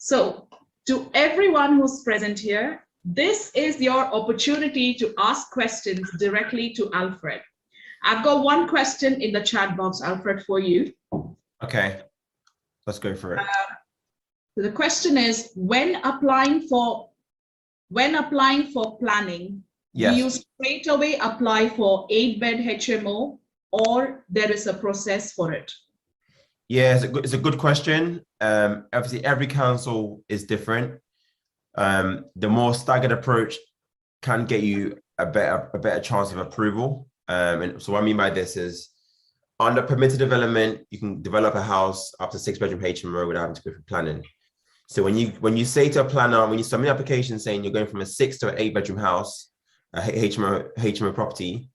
So to everyone who's present here, this is your opportunity to ask questions directly to Alfred. I've got one question in the chat box, Alfred, for you. Okay, let's go for it. The question is, when applying for planning, Yes. do you straight away apply for 8-bed HMO, or there is a process for it? Yeah, it's a good question. Obviously, every council is different. The more staggered approach can get you a better chance of approval. And so what I mean by this is, under permitted development, you can develop a house up to 6-bedroom HMO without having to go through planning. So when you say to a planner, when you submit an application saying you're going from a 6 to an 8-bedroom house, a HMO property,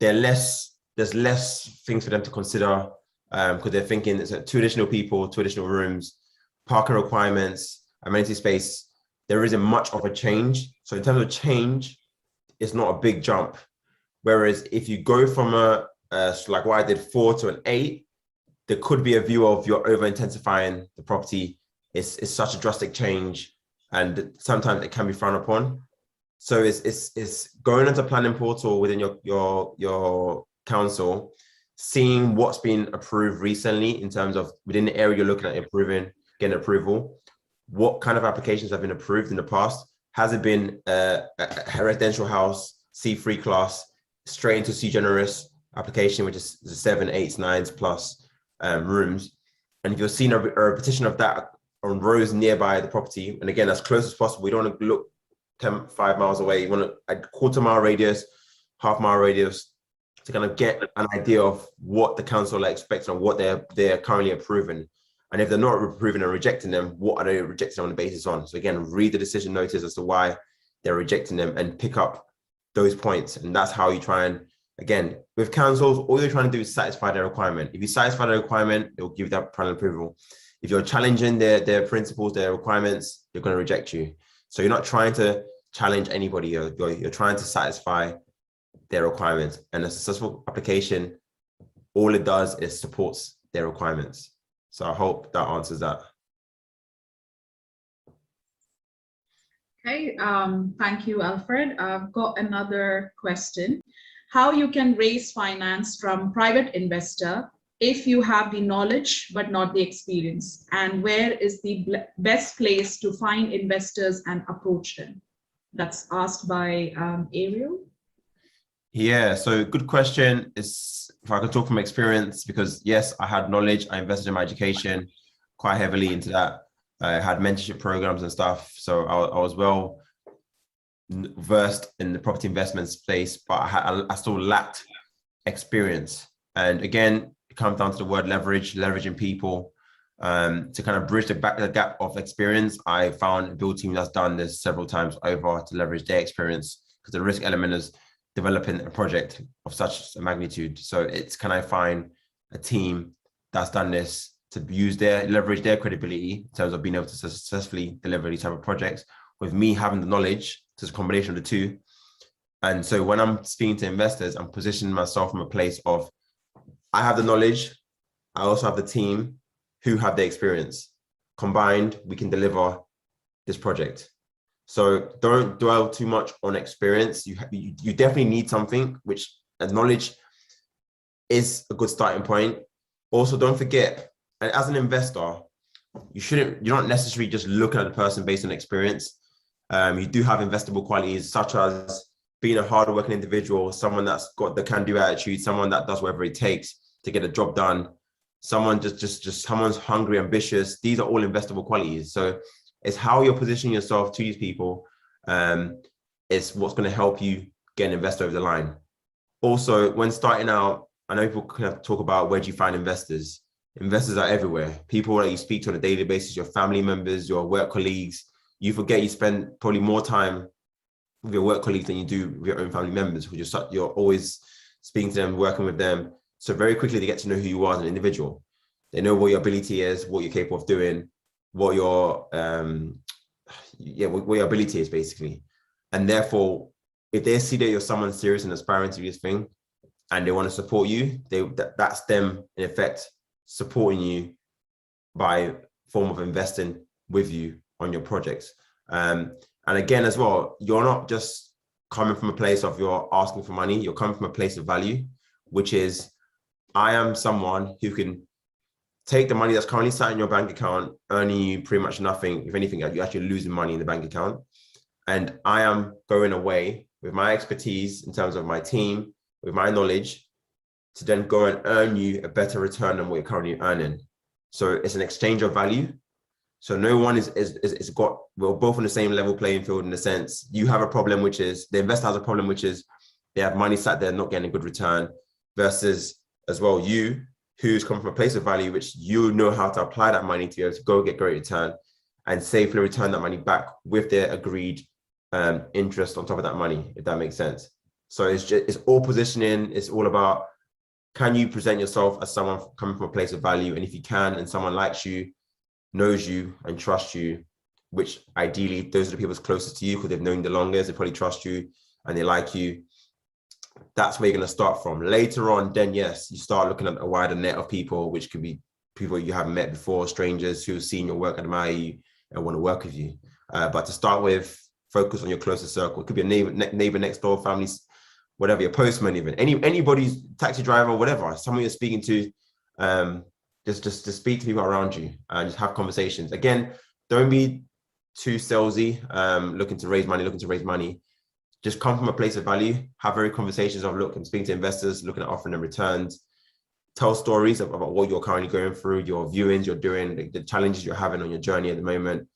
there's less things for them to consider, because they're thinking it's 2 additional people, 2 additional rooms, parking requirements, amenity space. There isn't much of a change. So in terms of change, it's not a big jump. Whereas if you go from like what I did, 4 to an 8, there could be a view of you're over intensifying the property. It's such a drastic change, and sometimes it can be frowned upon. So it's going into planning portal within your council, seeing what's been approved recently in terms of within the area you're looking at getting approval. What kind of applications have been approved in the past? Has it been a residential house, C3 class, straight into C generous application, which is 7, 8, 9 plus rooms? And if you're seeing a repetition of that on roads nearby the property, and again, as close as possible, we don't want to look 5 miles away. You want a quarter-mile radius, half-mile radius, to kind of get an idea of what the council expects and what they're currently approving. And if they're not approving and rejecting them, what are they rejecting on the basis on? So again, read the decision notice as to why they're rejecting them and pick up those points. And that's how you try and, again, with councils, all you're trying to do is satisfy their requirement. If you satisfy the requirement, they'll give that planning approval. If you're challenging their principles, their requirements, they're going to reject you. So you're not trying to challenge anybody. You're trying to satisfy their requirements. And a successful application, all it does is supports their requirements. So I hope that answers that. Okay, thank you, Alfred. I've got another question. How you can raise finance from private investor if you have the knowledge but not the experience? And where is the best place to find investors and approach them? That's asked by Ariel. Yeah, so good question. If I could talk from experience, because yes, I had knowledge. I invested in my education quite heavily into that. I had mentorship programs and stuff. So I was well versed in the property investment space, but I still lacked experience. And again, it comes down to the word leveraging people. To kind of bridge the gap of experience, I found a build team that's done this several times over to leverage their experience, because the risk element is developing a project of such a magnitude. So it's, can I find a team that's done this to leverage their credibility in terms of being able to successfully deliver these type of projects, with me having the knowledge. So it's a combination of the two. And so when I'm speaking to investors, I'm positioning myself from a place of, I have the knowledge, I also have the team who have the experience. Combined, we can deliver this project. So don't dwell too much on experience. You definitely need something, which knowledge is a good starting point. Also, don't forget, and as an investor, you're not necessarily just looking at the person based on experience. You do have investable qualities, such as being a hardworking individual, someone that's got the can-do attitude, someone that does whatever it takes to get a job done, someone someone's hungry, ambitious. These are all investable qualities. So it's how you're positioning yourself to these people. It's what's going to help you get an investor over the line. Also, when starting out, I know people kind of talk about, where do you find investors? Investors are everywhere. People that you speak to on a daily basis, your family members, your work colleagues. You forget you spend probably more time with your work colleagues than you do with your own family members, who you're always speaking to them, working with them. So very quickly they get to know who you are as an individual. They know what your ability is, what you're capable of doing, what your ability is, basically. And therefore, if they see that you're someone serious and aspiring to this thing, and they want to support you, that's them in effect supporting you by form of investing with you on your projects. And again, as well, you're not just coming from a place of you're asking for money, you're coming from a place of value, which is, I am someone who can take the money that's currently sat in your bank account, earning you pretty much nothing. If anything, you're actually losing money in the bank account. And I am going away with my expertise in terms of my team, with my knowledge, to then go and earn you a better return than what you're currently earning. So it's an exchange of value. So no one we're both on the same level playing field, in the sense you have a problem, which is the investor has a problem, which is they have money sat there not getting a good return, versus as well you, who's come from a place of value, which you know how to apply that money to be able to go get great return and safely return that money back with their agreed interest on top of that money, if that makes sense. So it's all positioning. It's all about, can you present yourself as someone coming from a place of value? And if you can, and someone likes you, knows you and trusts you, which ideally those are the people closest to you because they've known you the longest, they probably trust you and they like you. That's where you're going to start from. Later on, then yes, you start looking at a wider net of people, which could be people you haven't met before, strangers who have seen your work, admire you, and want to work with you. But to start with, focus on your closest circle. It could be a neighbor next door, families, whatever, your postman, even anybody's taxi driver, whatever, someone you're speaking to. Just speak to people around you and just have conversations. Again, don't be too salesy, looking to raise money. Just come from a place of value, have very conversations of, look, I'm speaking to investors, looking at offering them returns, tell stories about what you're currently going through, your viewings you're doing, the challenges you're having on your journey at the moment.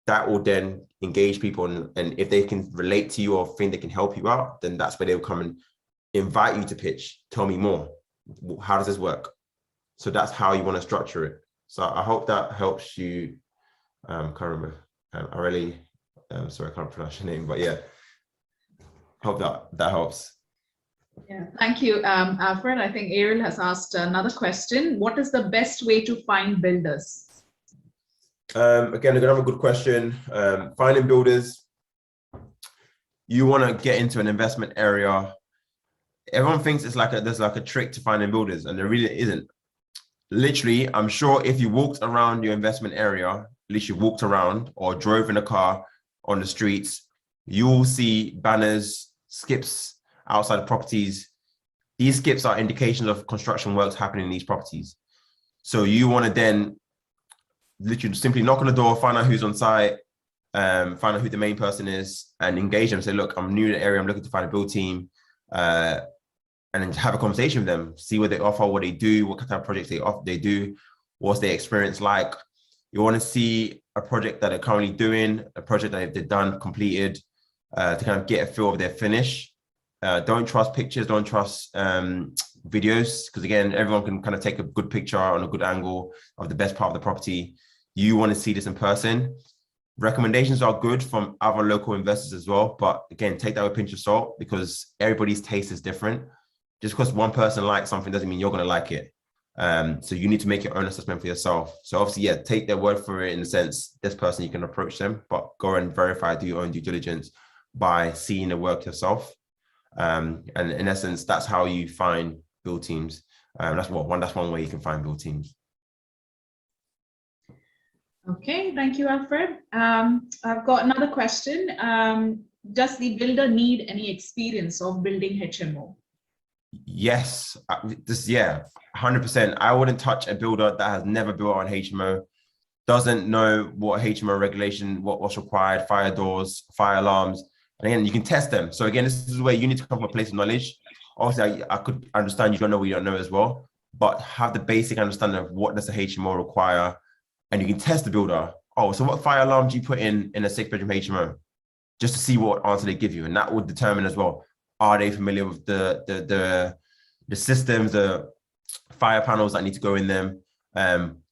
That will then engage people, and if they can relate to you or think they can help you out, then that's where they'll come and invite you to pitch. Tell me more. How does this work? So that's how you want to structure it. So I hope that helps you, can't remember. Sorry, I can't pronounce your name, but yeah, hope that helps. Yeah, thank you, Alfred. I think Ariel has asked another question. What is the best way to find builders? Again, another good question. Finding builders, you want to get into an investment area. Everyone thinks it's like there's like a trick to finding builders, and there really isn't. Literally, I'm sure if you walked around your investment area, at least you walked around or drove in a car on the streets, you'll see banners, skips outside of properties. These skips are indications of construction works happening in these properties. So you want to then literally simply knock on the door, find out who's on site, find out who the main person is, and engage them. Say, look, I'm new to the area, I'm looking to find a build team, and then have a conversation with them, see what they offer, what they do, what kind of projects they do, what's their experience like. You want to see a project that they're currently doing, a project that they've done, completed, to kind of get a feel of their finish. Don't trust pictures, don't trust videos, because again, everyone can kind of take a good picture on a good angle of the best part of the property. You want to see this in person. Recommendations are good from other local investors as well, but again, take that with a pinch of salt, because everybody's taste is different. Just because one person likes something doesn't mean you're going to like it. So you need to make your own assessment for yourself. So obviously, yeah, take their word for it in the sense, this person, you can approach them, but go and verify, do your own due diligence by seeing the work yourself. And in essence, that's how you find build teams. That's one way you can find build teams. Okay, thank you, Alfred. I've got another question. Does the builder need any experience of building HMO? Yes, 100%. I wouldn't touch a builder that has never built on HMO, doesn't know what HMO regulation, what's required, fire doors, fire alarms. And again, you can test them. So again, this is where you need to come from a place of knowledge. Obviously, I could understand you don't know what you don't know as well, but have the basic understanding of what does the HMO require, and you can test the builder. Oh, so what fire alarm do you put in a 6-bedroom HMO? Just to see what answer they give you, and that would determine as well, are they familiar with the systems, the fire panels that need to go in them?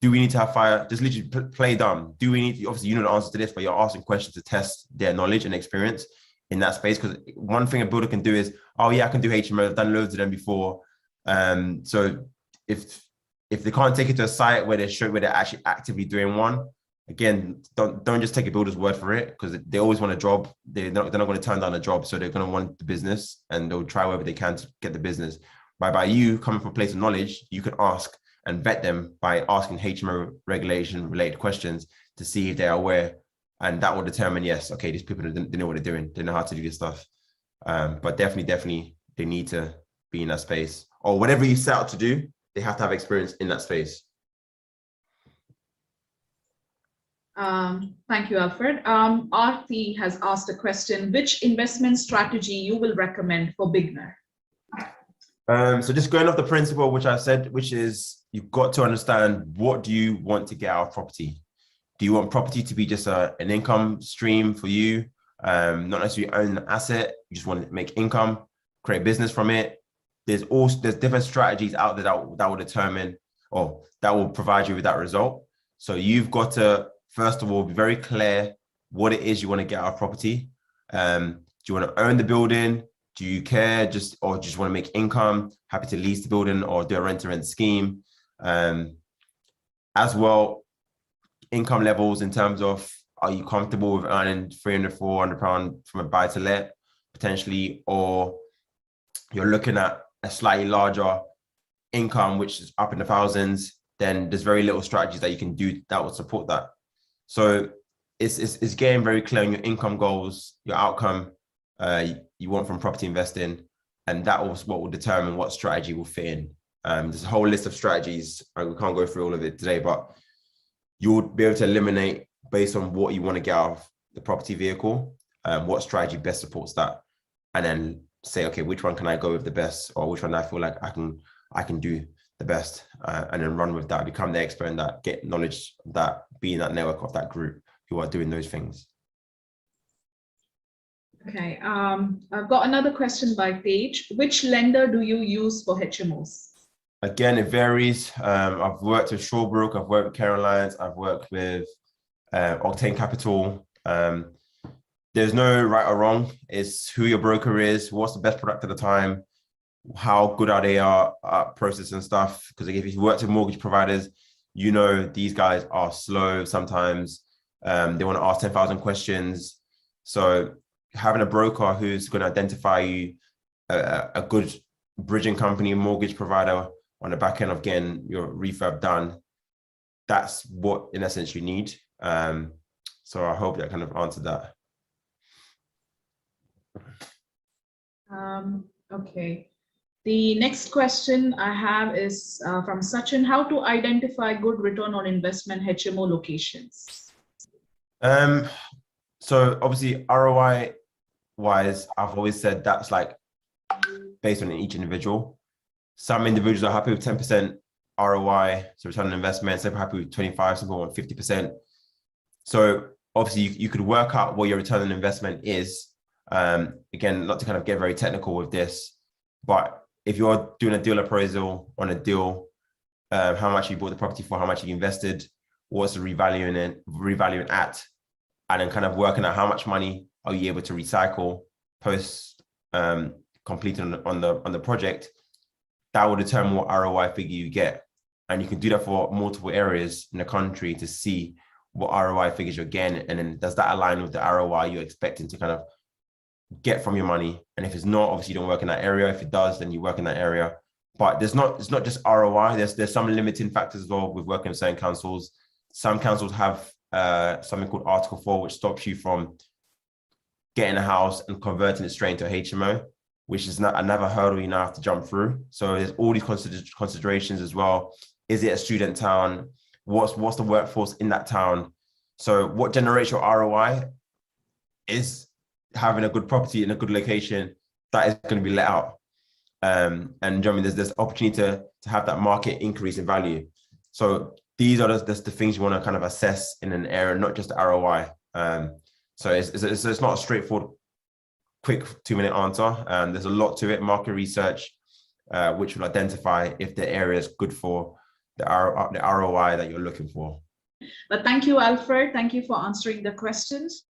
Do we need to have fire? Just literally play dumb. Do we need, obviously you know the answer to this, but you're asking questions to test their knowledge and experience in that space. Because one thing a builder can do is, oh yeah, I can do HMO, I've done loads of them before. So if they can't take it to a site where they're actually actively doing one, again, don't just take a builder's word for it, because they always want a job. They're not going to turn down a job, so they're going to want the business, and they'll try whatever they can to get the business. By you coming from a place of knowledge, you can ask and vet them by asking HMO regulation related questions. to see if they're aware. And that will determine, yes, okay, these people, they know what they're doing. They know how to do this stuff. But definitely, they need to be in that space. Or whatever you set out to do, they have to have experience in that space. Thank you, Alfred. Arti has asked a question: which investment strategy you will recommend for beginner? So just going off the principle, which I said, which is you've got to understand, what do you want to get out of property? Do you want property to be just an income stream for you? Not necessarily own an asset, you just want to make income, create business from it. There's different strategies out there that will determine, or that will provide you with that result. So you've got to, first of all, be very clear what it is you want to get out of property. Do you want to own the building? Do you care, or just want to make income? Happy to lease the building or do a rent-to-rent scheme? As well, income levels in terms of, are you comfortable with earning £300, £400 from a buy-to-let potentially, or you're looking at a slightly larger income, which is up in the thousands? Then there's very little strategies that you can do that will support that. So it's getting very clear on your income goals, your outcome you want from property investing, and that was what will determine what strategy will fit in. There's a whole list of strategies. We can't go through all of it today, but you'll be able to eliminate based on what you want to get out of the property vehicle, what strategy best supports that, and then say, okay, which one can I go with the best, or which one I feel like I can do the best, and then run with that, become the expert in that, get knowledge of that, be in that network of that group who are doing those things. Okay, I've got another question by Paige. Which lender do you use for HMOs? Again, it varies. I've worked with Shawbrook, I've worked with Carolines, I've worked with Octane Capital. There's no right or wrong. It's who your broker is, what's the best product at the time, how good are they at processing stuff. Because if you work with mortgage providers, you know these guys are slow sometimes. They want to ask 10,000 questions. So having a broker who's going to identify you a good bridging company, mortgage provider on the back end of getting your refurb done, that's what in essence you need. So I hope that kind of answered that. Okay. The next question I have is from Sachin: how to identify good return on investment HMO locations? So obviously ROI wise, I've always said that's like based on each individual. Some individuals are happy with 10% ROI, so return on investment. Some are happy with 25%, some people want 50%. So obviously you could work out what your return on investment is. Again, not to kind of get very technical with this, but if you're doing a deal appraisal on a deal, how much you bought the property for, how much you invested, what's the revaluing at, and then kind of working out how much money are you able to recycle post completing on the project, that will determine what ROI figure you get. And you can do that for multiple areas in the country to see what ROI figures you're getting, and then does that align with the ROI you're expecting to kind of get from your money? And if it's not, obviously you don't work in that area. If it does, then you work in that area. But it's not just ROI. There's some limiting factors as well with working with certain councils. Some councils have something called Article 4, which stops you from getting a house and converting it straight into a HMO, which is another hurdle you now have to jump through. So there's all these considerations as well. Is it a student town? What's the workforce in that town? So what generates your ROI is having a good property in a good location that is going to be let out. And you know what I mean, there's opportunity to have that market increase in value. So these are the things you want to kind of assess in an area, not just the ROI. So it's not a straightforward, quick 2-minute answer. There's a lot to it, market research, which will identify if the area is good for the ROI that you're looking for. But thank you, Alfred. Thank you for answering the questions.